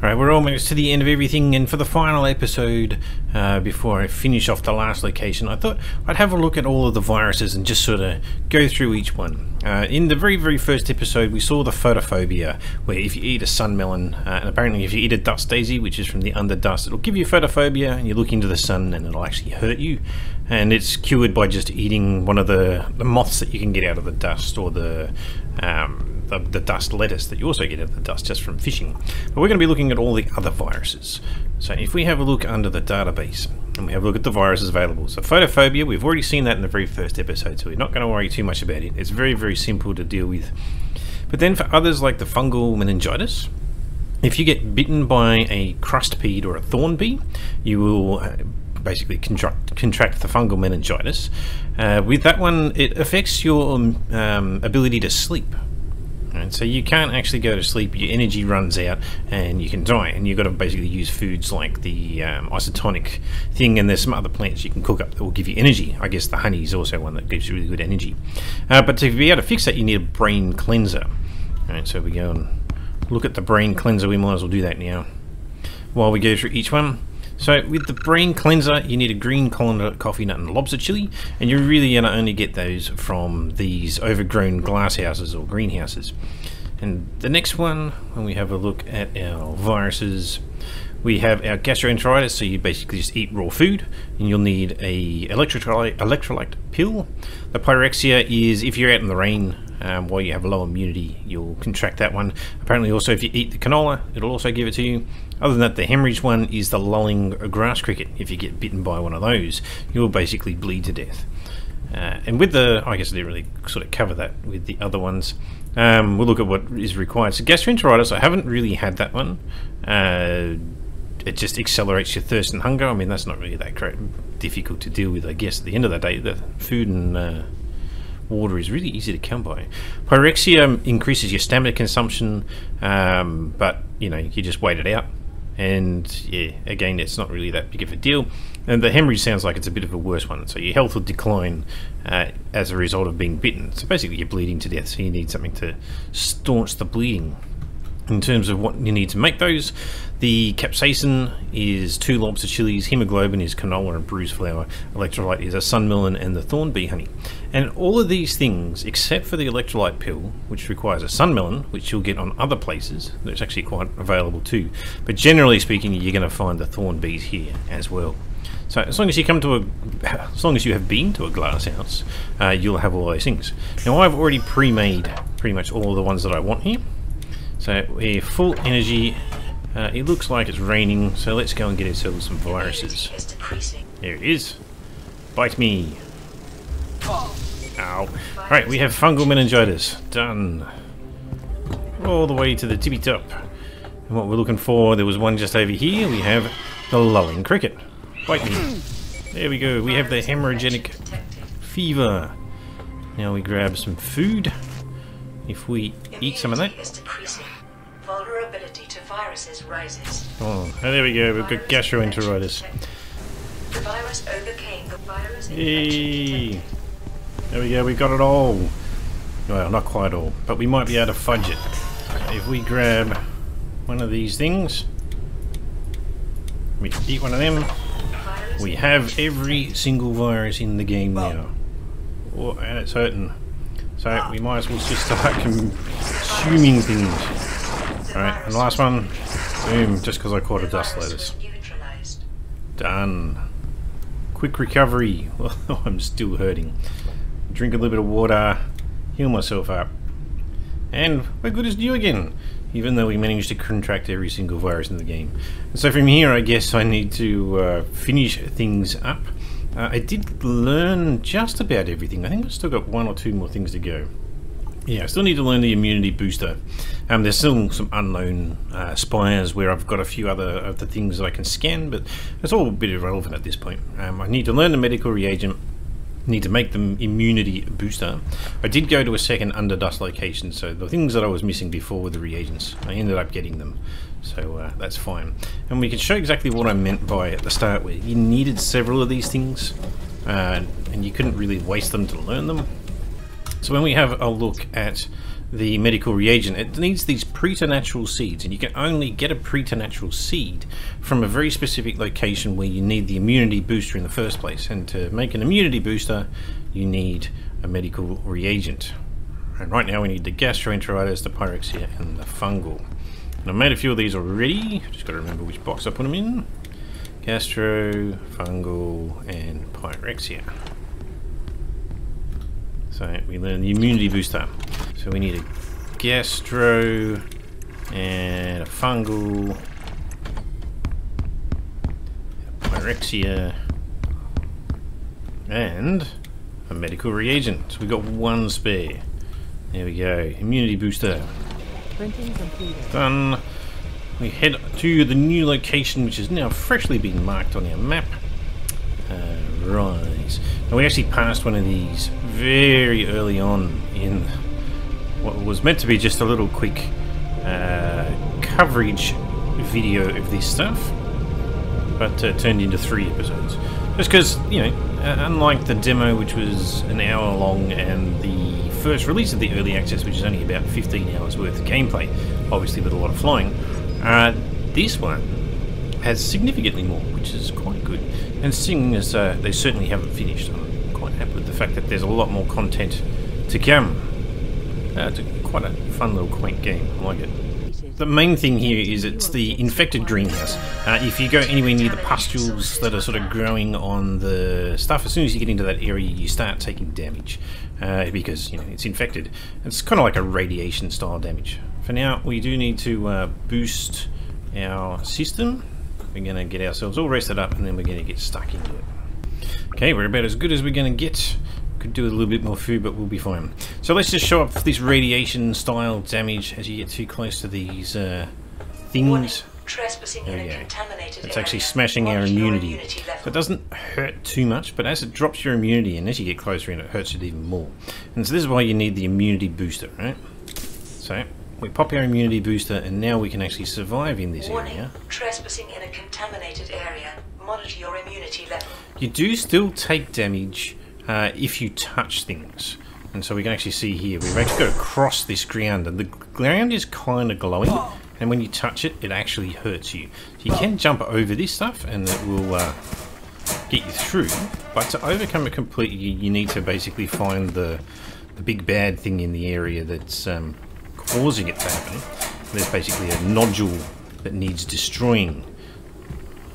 Right, we're almost to the end of everything, and for the final episode, before I finish off the last location, I thought I'd have a look at all of the viruses and just sort of go through each one. In the very first episode, we saw the photophobia, where if you eat a sunmelon, and apparently if you eat a dust daisy, which is from the underdust, it'll give you photophobia, and you look into the sun and it'll actually hurt you. And it's cured by just eating one of the moths that you can get out of the dust, or the dust lettuce that you also get out of the dust just from fishing. But we're going to be looking at all the other viruses. So if we have a look under the database and we have a look at the viruses available. So photophobia, we've already seen that in the very first episode, so we're not going to worry too much about it. It's very simple to deal with. But then for others like the fungal meningitis, if you get bitten by a crustpede or a thorn bee, you will basically contract the fungal meningitis. With that one, it affects your ability to sleep. And so you can't actually go to sleep, your energy runs out and you can die, and you've got to basically use foods like the isotonic thing, and there's some other plants you can cook up that will give you energy. I guess the honey is also one that gives you really good energy. But to be able to fix that, you need a brain cleanser. Alright, so we go and look at the brain cleanser. We might as well do that now while we go through each one. So with the brain cleanser, you need a green colander, coffee nut and lobster chili, and you're really going to only get those from these overgrown glass houses or greenhouses. And the next one, when we have a look at our viruses, we have our gastroenteritis, so you basically just eat raw food, and you'll need a electrolyte pill. The pyrexia is if you're out in the rain while you have low immunity, you'll contract that one. Apparently also if you eat the canola, it'll also give it to you. Other than that, the hemorrhage one is the lolling grass cricket. If you get bitten by one of those, you'll basically bleed to death. And with the, I guess they really sort of cover that with the other ones. We'll look at what is required. So gastroenteritis, I haven't really had that one. It just accelerates your thirst and hunger. I mean, that's not really that difficult to deal with, I guess. At the end of the day, the food and water is really easy to come by. Pyrexia increases your stamina consumption, but you know, you just wait it out. And yeah, again, it's not really that big of a deal. And the hemorrhage sounds like it's a bit of a worse one. So your health will decline as a result of being bitten. So basically you're bleeding to death, so you need something to staunch the bleeding. In terms of what you need to make those, the capsaicin is 2 lobster chilies, hemoglobin is canola and bruised flour, electrolyte is a sunmelon and the thorn bee honey. And all of these things, except for the electrolyte pill, which requires a sunmelon, which you'll get on other places, that's actually quite available too. But generally speaking, you're going to find the thorn bees here as well. So as long as you as long as you have been to a glass house, you'll have all those things. Now I've already pre-made pretty much all of the ones that I want here. So we're full energy. It looks like it's raining, so let's go and get ourselves some viruses. There it is. Bite me. Ow. Right, we have fungal meningitis. Done. All the way to the tippy top. And what we're looking for, there was one just over here. We have the lulling cricket. Bite me. There we go. We have the hemorrhagic fever. Now we grab some food. If we eat some of that. Vulnerability to viruses rises. Oh, there we go. We've got gastroenteritis. The virus overcame the virus Yay! There we go. We got it all. Well, not quite all, but we might be able to fudge it. If we grab one of these things, we eat one of them. We have every single virus in the game now. Oh, and it's hurting. So we might as well just start consuming things. Alright, and the last one, boom, just because I caught a dust lettuce. Done. Quick recovery. Oh, I'm still hurting. Drink a little bit of water, heal myself up. And we're good as new again, even though we managed to contract every single virus in the game. And so from here, I guess I need to finish things up. I did learn just about everything. I think I've still got 1 or 2 more things to go. Yeah, I still need to learn the immunity booster. There's still some unknown spires where I've got a few other of the things that I can scan, but it's all a bit irrelevant at this point. I need to learn the medical reagent, need to make the immunity booster. I did go to a second underdust location, so the things that I was missing before were the reagents. I ended up getting them, so that's fine. And we can show exactly what I meant by at the start, where you needed several of these things, and you couldn't really waste them to learn them. So when we have a look at the medical reagent, it needs these preternatural seeds, and you can only get a preternatural seed from a very specific location where you need the immunity booster in the first place. And to make an immunity booster, you need a medical reagent. And right now we need the gastroenteritis, the pyrexia, and the fungal. And I've made a few of these already. Just got to remember which box I put them in. Gastro, fungal, and pyrexia. So we learn the immunity booster. So we need a gastro and a fungal, a pyrexia, and a medical reagent. So we've got one spare. There we go. Immunity booster. Printing completed. Done. We head to the new location, which has now freshly been marked on our map. Rise. Now we actually passed one of these very early on in what was meant to be just a little quick coverage video of this stuff, but turned into 3 episodes. Just because, you know, unlike the demo, which was an hour long, and the first release of the early access, which is only about 15 hours worth of gameplay, obviously with a lot of flying, this one has significantly more, which is quite good. And seeing as they certainly haven't finished, I'm quite happy with the fact that there's a lot more content to come. It's quite a fun little quaint game. I like it. The main thing here is it's the infected greenhouse. If you go anywhere near the pustules that are sort of growing on the stuff, as soon as you get into that area, you start taking damage because, you know, it's infected. It's kind of like a radiation style damage. For now, we do need to boost our system. We're going to get ourselves all rested up, and then we're going to get stuck into it. Okay, we're about as good as we're going to get. Could do a little bit more food, but we'll be fine. So let's just show up this radiation style damage as you get too close to these things. Trespassing in a contaminated It's actually area. smashing our Watch your immunity. level. So it doesn't hurt too much, but as it drops your immunity, and as you get closer in, it hurts it even more. And so this is why you need the immunity booster, right? So we pop our immunity booster, and now we can actually survive in this Warning, area. trespassing in a contaminated area. Monitor your immunity level. You do still take damage if you touch things. And so we can actually see here, we've actually got to cross this ground, and the ground is kind of glowing, and when you touch it, it actually hurts you. So you can jump over this stuff, and it will get you through, but to overcome it completely, you need to basically find the big bad thing in the area that's causing it to happen. There's basically a nodule that needs destroying.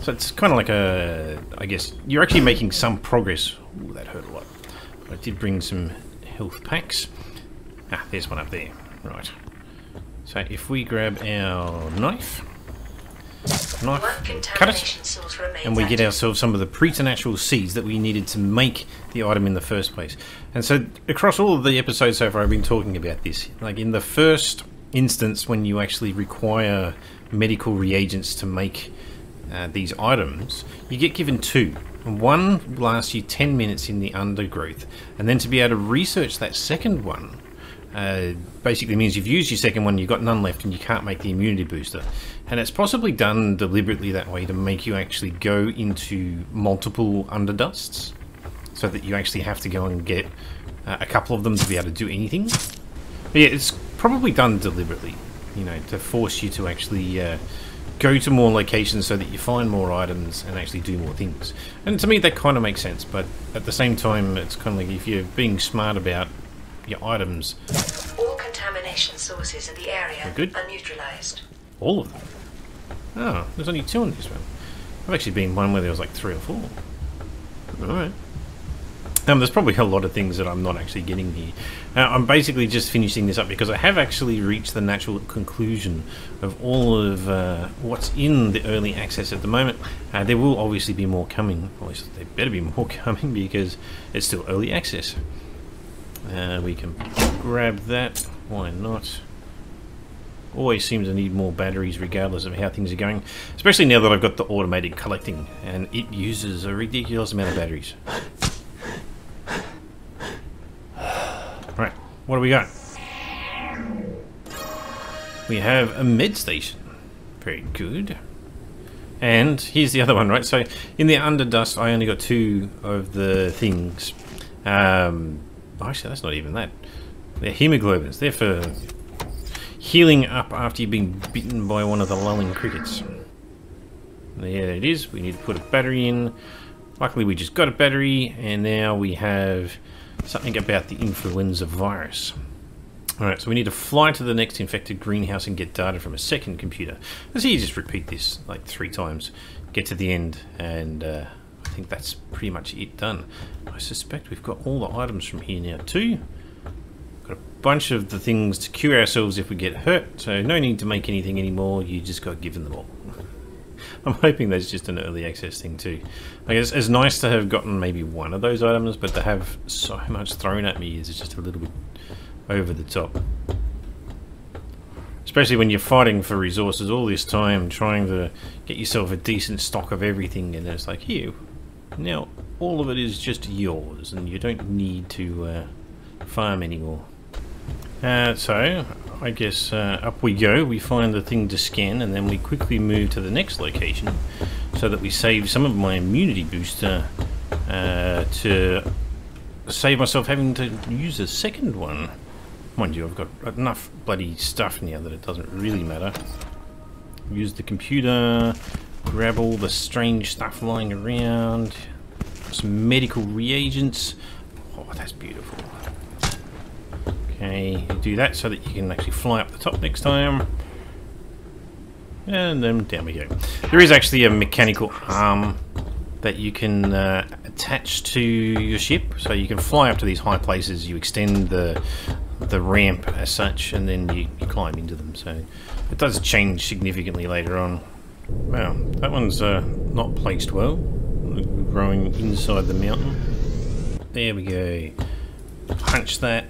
So it's kind of like a, I guess, you're actually making some progress. Ooh, that hurt a lot. But I did bring some health packs. Ah, there's one up there. Right. So if we grab our knife, One cut it, contamination source remains and we get active. ourselves some of the preternatural seeds that we needed to make the item in the first place. And so across all of the episodes so far, I've been talking about this. Like in the first instance, when you actually require medical reagents to make these items, you get given 2. One lasts you 10 minutes in the undergrowth, and then to be able to research that second one basically means you've used your second one, you've got none left, and you can't make the immunity booster. And it's possibly done deliberately that way to make you actually go into multiple underdusts, so that you actually have to go and get a couple of them to be able to do anything. But yeah, it's probably done deliberately, you know, to force you to actually go to more locations so that you find more items and actually do more things. And to me that kind of makes sense, but at the same time it's kind of like if you're being smart about your items. All contamination sources in the area We're good. are neutralized. All of them. Oh, there's only 2 on this one. I've actually been one where there was like 3 or 4. Alright. There's probably a lot of things that I'm not actually getting here. I'm basically just finishing this up because I have actually reached the natural conclusion of all of what's in the early access at the moment. There will obviously be more coming. At least there better be more coming because it's still early access. We can grab that. Why not? Always seems to need more batteries regardless of how things are going. Especially now that I've got the automated collecting and it uses a ridiculous amount of batteries. Right, what do we got? We have a med station. Very good. And here's the other one, right? So in the underdust, I only got 2 of the things. Actually, that's not even that. They're hemoglobins. They're for healing up after you've been bitten by one of the lulling crickets. There it is. We need to put a battery in. Luckily we just got a battery, and now we have something about the influenza virus. Alright, so we need to fly to the next infected greenhouse and get data from a second computer. Let's see, you just repeat this like 3 times, get to the end, and I think that's pretty much it done. I suspect we've got all the items from here now too. Got a bunch of the things to cure ourselves if we get hurt, so no need to make anything anymore, you just got given them all. I'm hoping that's just an early access thing too. I guess it's nice to have gotten maybe one of those items, but to have so much thrown at me is just a little bit over the top. Especially when you're fighting for resources all this time, trying to get yourself a decent stock of everything, and it's like, here, now all of it is just yours, and you don't need to farm anymore. So, I guess up we go, we find the thing to scan, and then we quickly move to the next location so that we save some of my immunity booster to save myself having to use a second one. Mind you, I've got enough bloody stuff now that it doesn't really matter. Use the computer, grab all the strange stuff lying around, some medical reagents. Oh, that's beautiful. Okay, you do that so that you can actually fly up the top next time. And then down we go. There is actually a mechanical arm that you can attach to your ship, so you can fly up to these high places, you extend the ramp as such, and then you climb into them, so it does change significantly later on. Wow, that one's not placed well, growing inside the mountain. There we go. Punch that.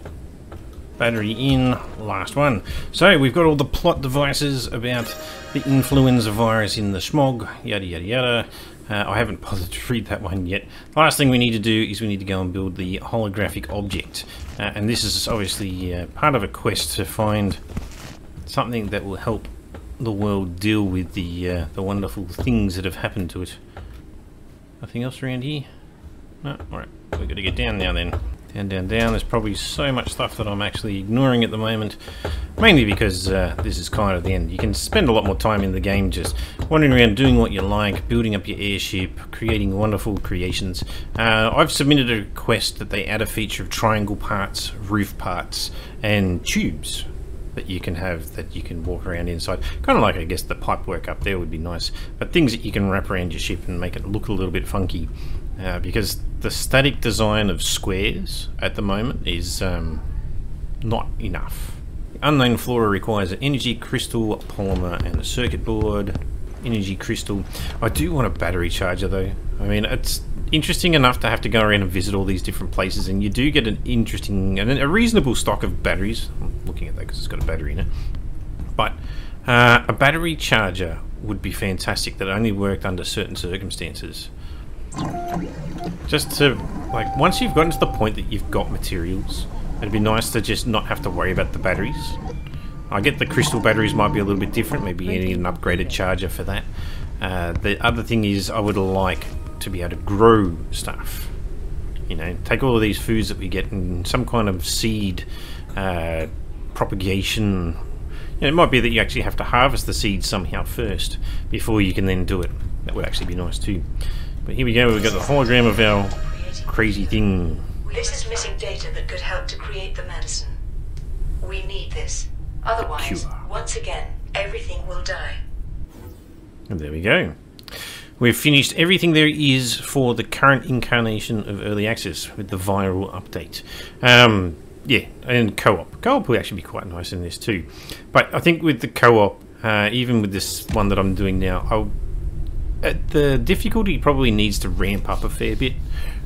Battery in, last one. So we've got all the plot devices about the influenza virus in the smog, yada yada yada. I haven't bothered to read that one yet. The last thing we need to do is we need to go and build the holographic object. And this is obviously part of a quest to find something that will help the world deal with the wonderful things that have happened to it. Nothing else around here? No? Alright, we've got to get down now then. Down, down, down. There's probably so much stuff that I'm actually ignoring at the moment, mainly because this is kind of the end. You can spend a lot more time in the game just wandering around doing what you like, building up your airship, creating wonderful creations. I've submitted a request that they add a feature of triangle parts, roof parts, and tubes that you can have, that you can walk around inside. Kind of like, I guess, the pipe work up there would be nice, but things that you can wrap around your ship and make it look a little bit funky. Because the static design of squares at the moment is not enough. Unknown Flora requires an energy crystal, a polymer, and a circuit board. Energy crystal. I do want a battery charger though. I mean, it's interesting enough to have to go around and visit all these different places, and you do get an interesting and a reasonable stock of batteries. I'm looking at that because it's got a battery in it. But a battery charger would be fantastic that only worked under certain circumstances. Just to, like, once you've gotten to the point that you've got materials, it'd be nice to just not have to worry about the batteries. I get the crystal batteries might be a little bit different, maybe you need an upgraded charger for that. The other thing is I would like to be able to grow stuff. You know, take all of these foods that we get in some kind of seed propagation. You know, it might be that you actually have to harvest the seeds somehow first before you can then do it. That would actually be nice too. But here we go, we've got the hologram of our crazy thing. This is missing data that could help to create the medicine. We need this. Otherwise, once again, everything will die. And there we go. We've finished everything there is for the current incarnation of Early Access with the viral update. Yeah, and co-op. Co-op will actually be quite nice in this too. But I think with the co-op, even with this one that I'm doing now, the difficulty probably needs to ramp up a fair bit.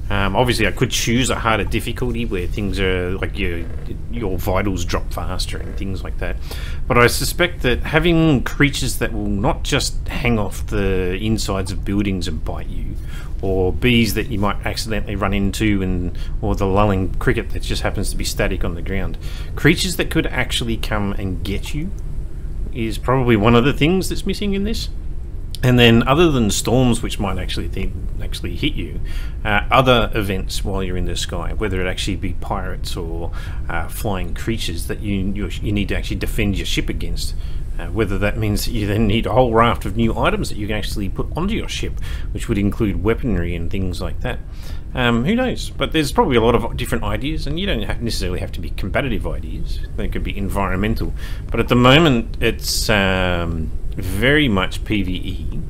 Obviously I could choose a harder difficulty where things are like your vitals drop faster and things like that, but I suspect that having creatures that will not just hang off the insides of buildings and bite you, or bees that you might accidentally run into, or the lulling cricket that just happens to be static on the ground, creatures that could actually come and get you is probably one of the things that's missing in this. And then, other than storms, which might actually hit you, other events while you're in the sky, whether it actually be pirates or flying creatures that you need to actually defend your ship against. Whether that means that you then need a whole raft of new items that you can actually put onto your ship, which would include weaponry and things like that. Who knows? But there's probably a lot of different ideas, and you don't necessarily have to be combative ideas. They could be environmental. But at the moment, it's very much PvE.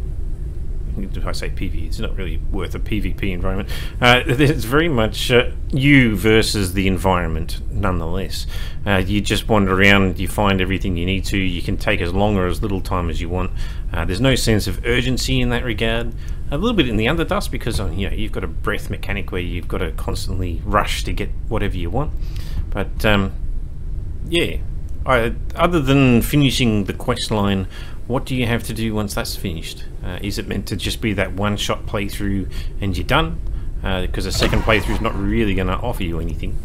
If I say PvE, it's not really worth a PvP environment. It's very much you versus the environment, nonetheless. You just wander around, you find everything you need to, you can take as long or as little time as you want. There's no sense of urgency in that regard. A little bit in the Underdust, because you've got a breath mechanic where you've got to constantly rush to get whatever you want. But yeah, other than finishing the quest line, what do you have to do once that's finished? Is it meant to just be that one-shot playthrough and you're done? Because a second playthrough is not really going to offer you anything.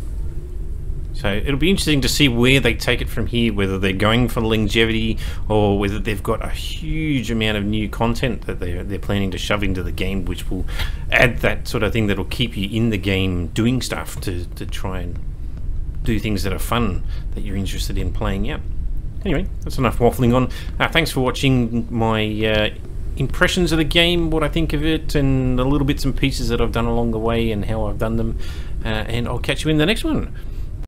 So it'll be interesting to see where they take it from here, whether they're going for longevity or whether they've got a huge amount of new content that they're planning to shove into the game, which will add that sort of thing that'll keep you in the game doing stuff to try and do things that are fun that you're interested in playing out. Anyway, that's enough waffling on. Thanks for watching my impressions of the game, what I think of it, and the little bits and pieces that I've done along the way and how I've done them. And I'll catch you in the next one.